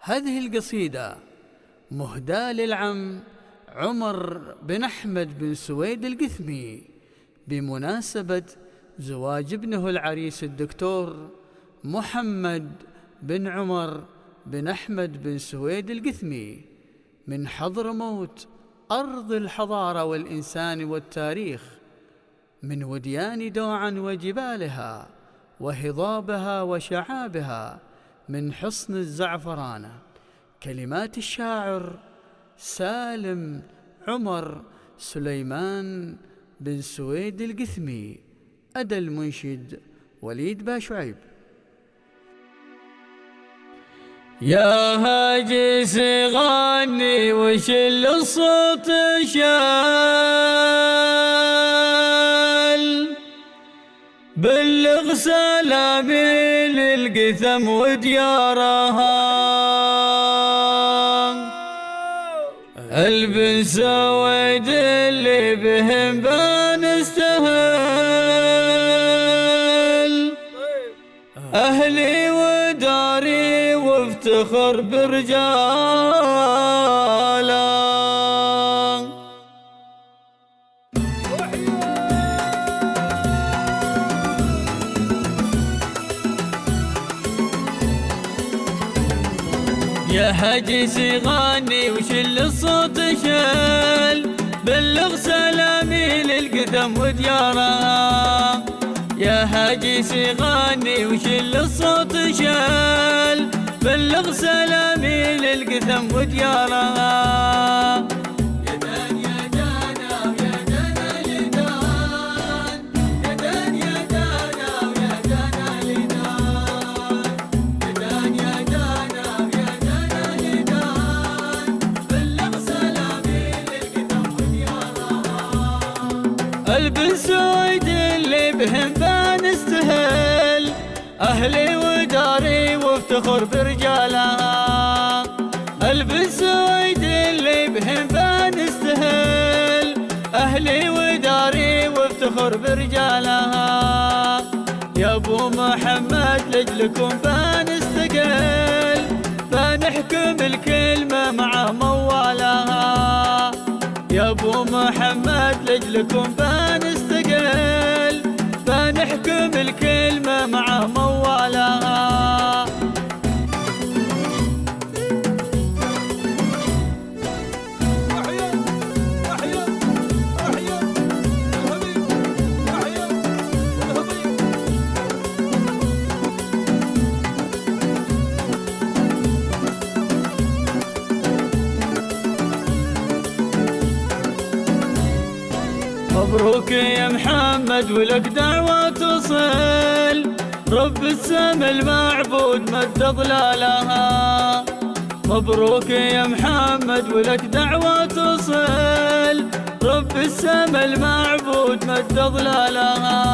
هذه القصيدة مهداة للعم عمر بن أحمد بن سويد القثمي بمناسبة زواج ابنه العريس الدكتور محمد بن عمر بن أحمد بن سويد القثمي من حضرموت، أرض الحضارة والإنسان والتاريخ، من وديان دوعا وجبالها وهضابها وشعابها، من حصن الزعفرانة. كلمات الشاعر سالم عمر سليمان بن سويد القثمي، أدى المنشد وليد باشعيب. يا هاجس غني وشل الصوت شال، بلغ سلامي للقثم وديارها، البن سويد اللي بهم بنستهل، أهلي وداري وافتخر برجاله. يا هجس غني وشل الصوت شل، بلغ سلامي للقثم وديارها. يا هاجس غني وشل الصوت شل، بلغ سلامي للقثم وديارها. البن سويد اللي بهم بنستهل، أهلي وداري وافتخر برجالها. البن سويد اللي بهم بنستهل، أهلي وداري وافتخر برجالها. يا أبو محمد لجلكم بنستقل، بنحكم الكلمة مع موالها. يا أبو محمد لجلكم بنستقل، بنحكم الكلمة مع موالها. مبروك يا محمد ولك دعوة تصل، رب السما المعبود مد ظلالها. مبروك يا محمد ولك دعوة تصل، رب السما المعبود مد ظلالها.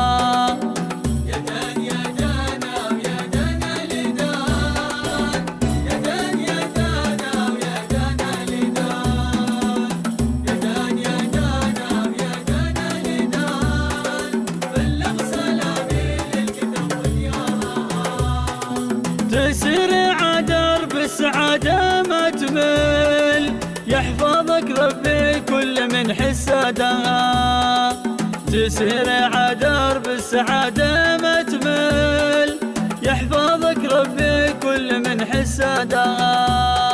تسرع درب السعادة ما تمل، يحفظك ربي كل من حسادها. تسرع درب السعادة ما تمل، يحفظك ربي كل من حسادها.